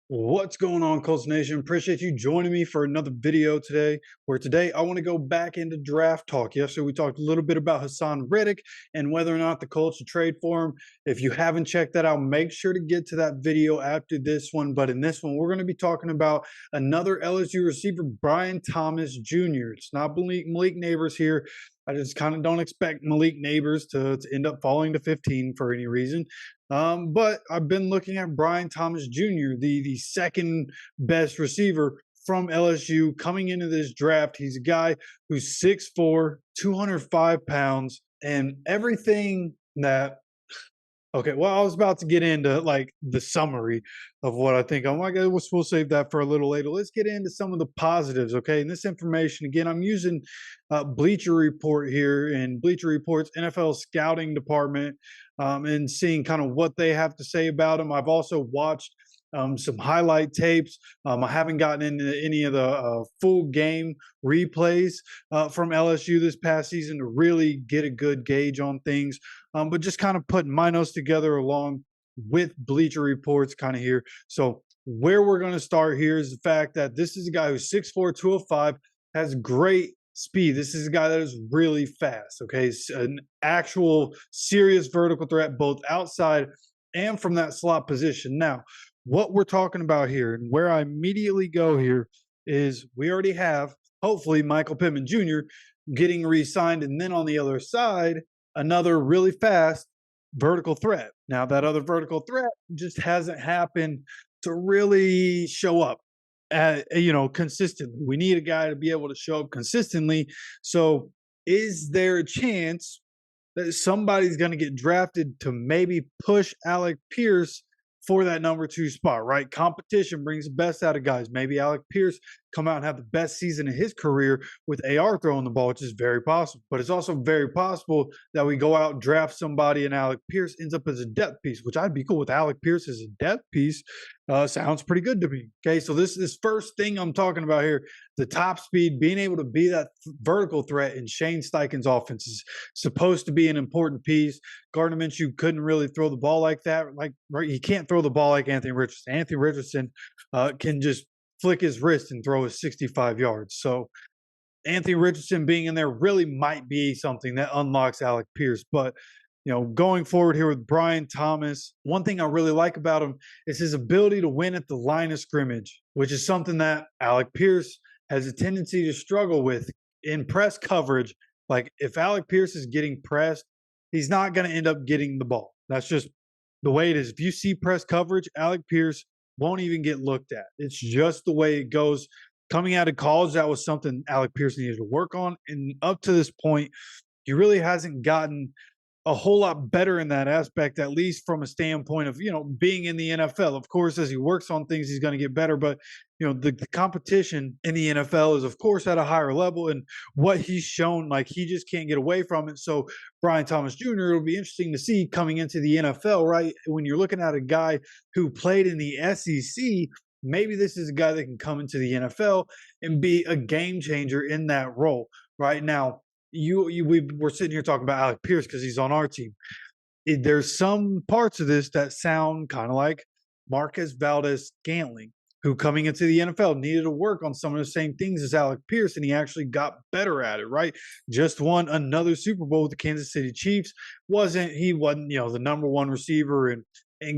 What's going on, Colts Nation? Appreciate you joining me for another video today. Where today I want to go back into draft talk. Yesterday we talked a little bit about Hassan Riddick and whether or not the Colts should trade for him. If you haven't checked that out, make sure to get to that video after this one. But in this one, we're going to be talking about another LSU receiver, Brian Thomas Jr. It's not Malik Neighbors here. I just kind of don't expect Malik Neighbors to end up falling to 15 for any reason. But I've been looking at Brian Thomas Jr., the second best receiver from LSU coming into this draft. He's a guy who's 6'4", 205 pounds, and everything that okay, well, I was about to get into like the summary of what I think. I'm like, we'll save that for a little later. Let's get into some of the positives, okay? And this information, again, I'm using Bleacher Report here and Bleacher Report's NFL scouting department and seeing kind of what they have to say about him. I've also watched some highlight tapes. I haven't gotten into any of the full game replays from LSU this past season to really get a good gauge on things. But just kind of putting my notes together along with Bleacher Reports kind of here. So where we're going to start here is the fact that this is a guy who's 6'4", 205, has great speed. This is a guy that is really fast, okay? It's an actual serious vertical threat, both outside and from that slot position. Now, what we're talking about here and where I immediately go here is we already have, hopefully, Michael Pittman Jr. getting re-signed. And then on the other side, another really fast vertical threat. Now, that other vertical threat just hasn't happened to really show up, consistently. We need a guy to be able to show up consistently. So is there a chance that somebody's going to get drafted to maybe push Alec Pierce for that number 2 spot, right? Competition brings the best out of guys. Maybe Alec Pierce come out and have the best season of his career with AR throwing the ball, which is very possible. But it's also very possible that we go out, draft somebody, and Alec Pierce ends up as a depth piece, which I'd be cool with. Alec Pierce as a depth piece sounds pretty good to me. Okay, so this first thing I'm talking about here, the top speed, being able to be that vertical threat in Shane Steichen's offense is supposed to be an important piece. Gardner Minshew couldn't really throw the ball like that. Right, he can't throw the ball like Anthony Richardson. Anthony Richardson can just flick his wrist and throw his 65 yards. So Anthony Richardson being in there really might be something that unlocks Alec Pierce. But, going forward here with Brian Thomas, one thing I really like about him is his ability to win at the line of scrimmage, which is something that Alec Pierce has a tendency to struggle with in press coverage. Like if Alec Pierce is getting pressed, he's not going to end up getting the ball. That's just the way it is. If you see press coverage, Alec Pierce won't even get looked at. It's just the way it goes. Coming out of college, that was something Alec Pierce needed to work on. And up to this point, he really hasn't gotten a whole lot better in that aspect, at least from a standpoint of, being in the NFL. Of course, as he works on things, he's going to get better. But, the competition in the NFL is, of course, at a higher level. And what he's shown, like, he just can't get away from it. So Brian Thomas Jr., it'll be interesting to see coming into the NFL, right? When you're looking at a guy who played in the SEC, maybe this is a guy that can come into the NFL and be a game changer in that role. Right now, we're sitting here talking about Alec Pierce because he's on our team. There's some parts of this that sound kind of like Marquez Valdez-Scantling, who coming into the NFL needed to work on some of the same things as Alec Pierce, and he actually got better at it, right? Just won another Super Bowl with the Kansas City Chiefs. He wasn't, the number one receiver and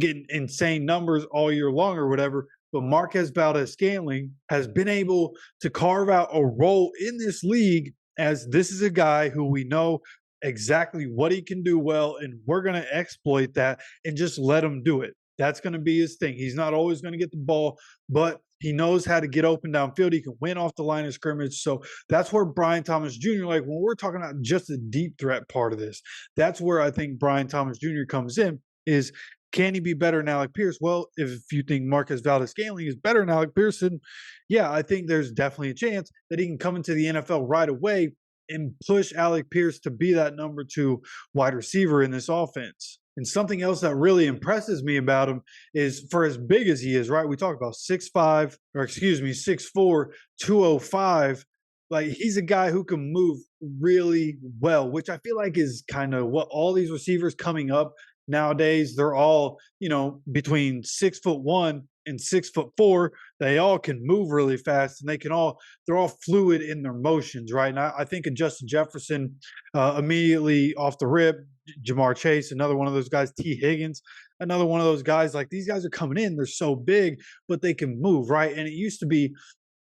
getting insane numbers all year long or whatever. But Marquez Valdez-Scantling has been able to carve out a role in this league, as this is a guy who we know exactly what he can do well, and we're going to exploit that and just let him do it. That's going to be his thing. He's not always going to get the ball, but he knows how to get open downfield. He can win off the line of scrimmage. So that's where Brian Thomas Jr., like when we're talking about just the deep threat part of this, that's where I think Brian Thomas Jr. comes in, is can he be better than Alec Pierce? Well, if you think Marquez Valdez-Scantling is better than Alec Pierce, then yeah, I think there's definitely a chance that he can come into the NFL right away and push Alec Pierce to be that number 2 wide receiver in this offense. And something else that really impresses me about him is, for as big as he is, right? We talk about 6'4", 205. Like, he's a guy who can move really well, which I feel like is kind of what all these receivers coming up nowadays, they're all, between 6'1" and 6'4", they all can move really fast, and they're all fluid in their motions, right? And I think of Justin Jefferson immediately off the rip, Jamar Chase, another one of those guys, T. Higgins, another one of those guys. Like, these guys are coming in, they're so big, but they can move, right? And it used to be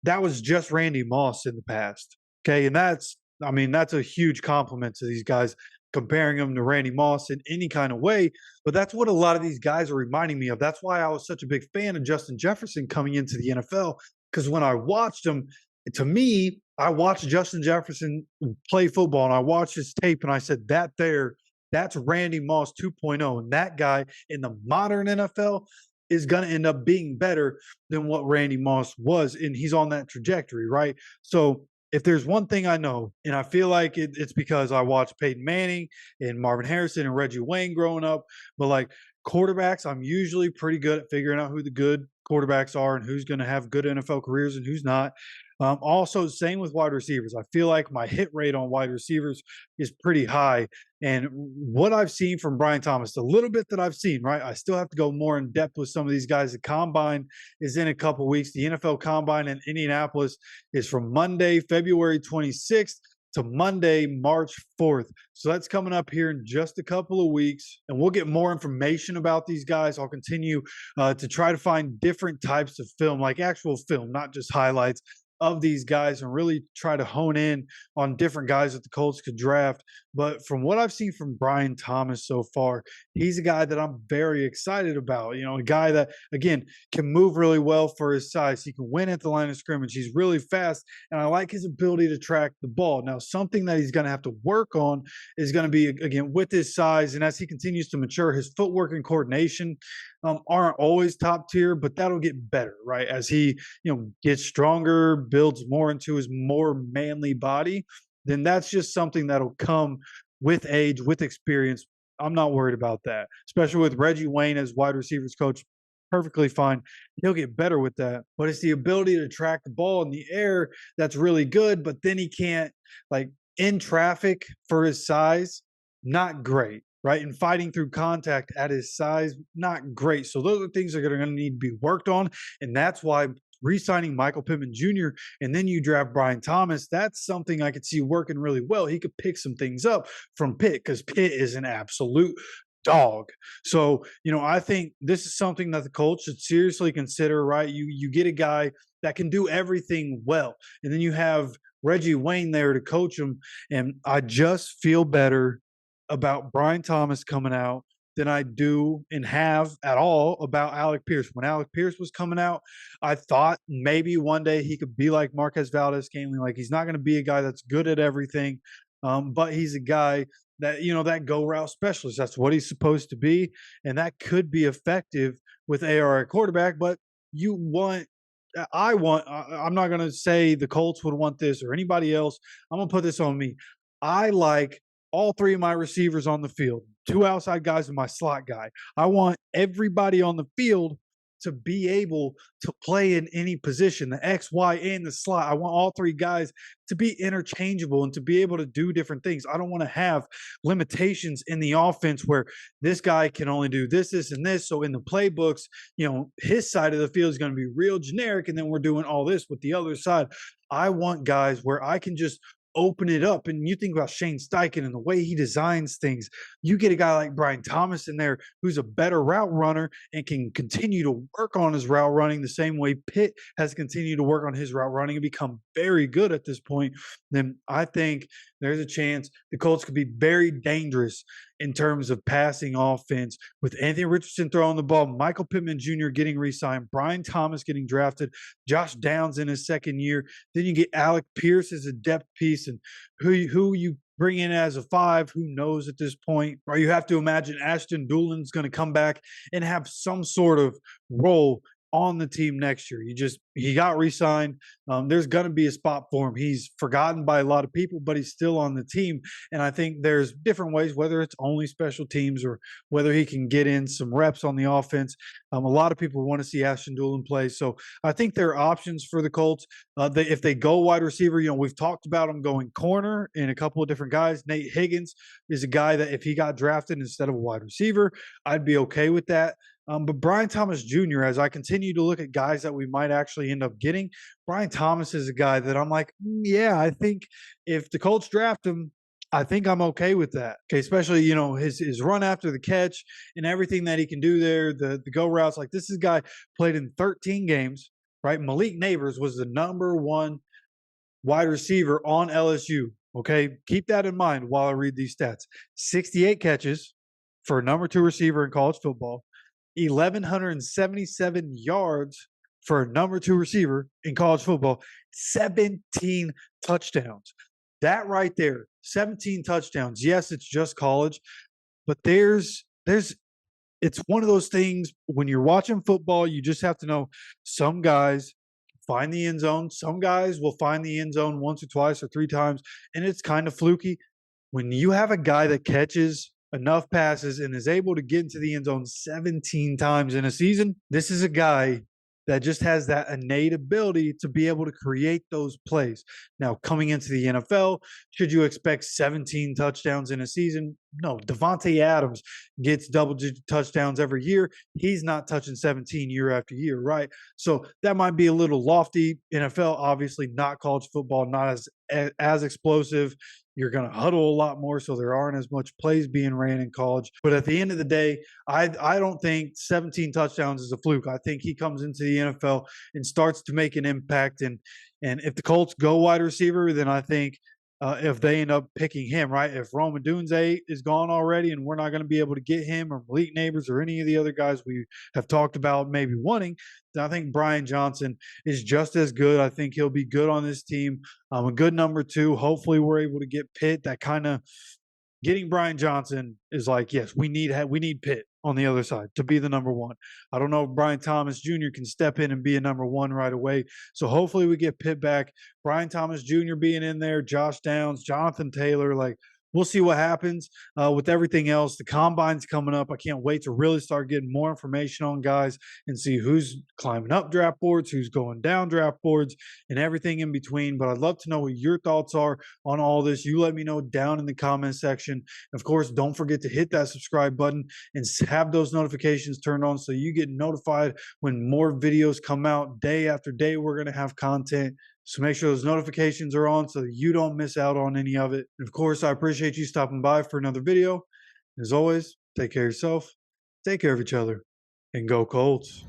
that was just Randy Moss in the past. Okay. And that's a huge compliment to these guys, comparing them to Randy Moss in any kind of way. But that's what a lot of these guys are reminding me of. That's why I was such a big fan of Justin Jefferson coming into the NFL. Because when I watched him, to me, I watched Justin Jefferson play football and I watched his tape and I said, that's Randy Moss 2.0. And that guy in the modern NFL is going to end up being better than what Randy Moss was. And he's on that trajectory, right? So if there's one thing I know, and I feel like it's because I watched Peyton Manning and Marvin Harrison and Reggie Wayne growing up, but like quarterbacks, I'm usually pretty good at figuring out who the good quarterbacks are and who's going to have good NFL careers and who's not. Also, same with wide receivers. I feel like my hit rate on wide receivers is pretty high. And what I've seen from Brian Thomas, the little bit that I've seen, right? I still have to go more in depth with some of these guys. The combine is in a couple of weeks. The NFL combine in Indianapolis is from Monday, February 26th to Monday, March 4th. So that's coming up here in just a couple of weeks. And we'll get more information about these guys. I'll continue to try to find different types of film, like actual film, not just highlights of these guys, and really try to hone in on different guys that the Colts could draft. But from what I've seen from Brian Thomas so far, he's a guy that I'm very excited about. You know, a guy that, again, can move really well for his size. He can win at the line of scrimmage. He's really fast, and I like his ability to track the ball. Now, something that he's going to have to work on is going to be, again, with his size, and as he continues to mature, his footwork and coordination aren't always top tier, but that'll get better, right? As he, gets stronger, builds more into his more manly body, then that's just something that'll come with age, with experience. I'm not worried about that, especially with Reggie Wayne as wide receivers coach. Perfectly fine. He'll get better with that. But it's the ability to track the ball in the air that's really good, but then he can't, like, in traffic for his size, not great. Right. And fighting through contact at his size, not great. So those are things that are going to need to be worked on. And that's why re-signing Michael Pittman Jr. and then you draft Brian Thomas, that's something I could see working really well. He could pick some things up from Pitt because Pitt is an absolute dog. So, I think this is something that the Colts should seriously consider, right? You get a guy that can do everything well. And then you have Reggie Wayne there to coach him. And I just feel better about Brian Thomas coming out than I do and have at all about Alec Pierce. When Alec Pierce was coming out, I thought maybe one day he could be like Marquez Valdez-Scantling. Like, he's not going to be a guy that's good at everything, but he's a guy that, that go route specialist. That's what he's supposed to be, and that could be effective with AR at quarterback. But I'm not going to say the Colts would want this or anybody else. I'm going to put this on me. I like all three of my receivers on the field, two outside guys and my slot guy. I want everybody on the field to be able to play in any position, the X, Y, and the slot. I want all three guys to be interchangeable and to be able to do different things. I don't want to have limitations in the offense where this guy can only do this, this, and this. So in the playbooks, his side of the field is going to be real generic, and then we're doing all this with the other side. I want guys where I can just open it up. And you think about Shane Steichen and the way he designs things. You get a guy like Brian Thomas in there who's a better route runner and can continue to work on his route running the same way Pitt has continued to work on his route running and become very good at this point. Then I think there's a chance the Colts could be very dangerous in terms of passing offense with Anthony Richardson throwing the ball, Michael Pittman Jr. getting re-signed, Brian Thomas getting drafted, Josh Downs in his second year. Then you get Alec Pierce as a depth piece, and who you bring in as a 5, who knows at this point. Or you have to imagine Ashton Doolin's going to come back and have some sort of role on the team next year. He got re-signed. There's going to be a spot for him. He's forgotten by a lot of people, but he's still on the team. And I think there's different ways, whether it's only special teams or whether he can get in some reps on the offense. A lot of people want to see Ashton Doolin play. So I think there are options for the Colts. If they go wide receiver, we've talked about them going corner and a couple of different guys. Nate Higgins is a guy that if he got drafted instead of a wide receiver, I'd be okay with that. But Brian Thomas Jr., as I continue to look at guys that we might actually end up getting, Brian Thomas is a guy that I'm like, yeah, I think if the Colts draft him, I think I'm okay with that. Okay, especially his run after the catch and everything that he can do there, the go routes. Like this is a guy played in 13 games, right? Malik Neighbors was the number one wide receiver on LSU. Okay, keep that in mind while I read these stats. 68 catches for a number two receiver in college football, 1,177 yards for a number two receiver in college football, 17 touchdowns. That right there, 17 touchdowns. Yes, it's just college, but it's one of those things when you're watching football, you just have to know some guys find the end zone. Some guys will find the end zone once or twice or three times, and it's kind of fluky. When you have a guy that catches enough passes and is able to get into the end zone 17 times in a season, this is a guy that just has that innate ability to be able to create those plays. Now, coming into the NFL, should you expect 17 touchdowns in a season? No. Devontae Adams gets double-digit touchdowns every year. He's not touching 17 year after year, right? So that might be a little lofty. NFL, obviously, not college football, not as explosive. You're going to huddle a lot more, so there aren't as much plays being ran in college. But at the end of the day, I don't think 17 touchdowns is a fluke. I think he comes into the NFL and starts to make an impact. And if the Colts go wide receiver, then I think if they end up picking him, right? If Rome Odunze is gone already and we're not going to be able to get him or Malik Neighbors or any of the other guys we have talked about maybe wanting, then I think Brian Johnson is just as good. I think he'll be good on this team. A good number two. Hopefully we're able to get Pitt. That kind of getting Brian Johnson is like, yes, we need Pitt on the other side to be the number one. I don't know if Brian Thomas Jr. can step in and be a number one right away. So hopefully we get Pitt back. Brian Thomas Jr. being in there, Josh Downs, Jonathan Taylor, like we'll see what happens with everything else. The combine's coming up. I can't wait to really start getting more information on guys and see who's climbing up draft boards, who's going down draft boards, and everything in between. But I'd love to know what your thoughts are on all this. You let me know down in the comment section. Of course, don't forget to hit that subscribe button and have those notifications turned on so you get notified when more videos come out. Day after day, we're going to have content. So make sure those notifications are on so that you don't miss out on any of it. And of course, I appreciate you stopping by for another video. As always, take care of yourself, take care of each other, and go Colts.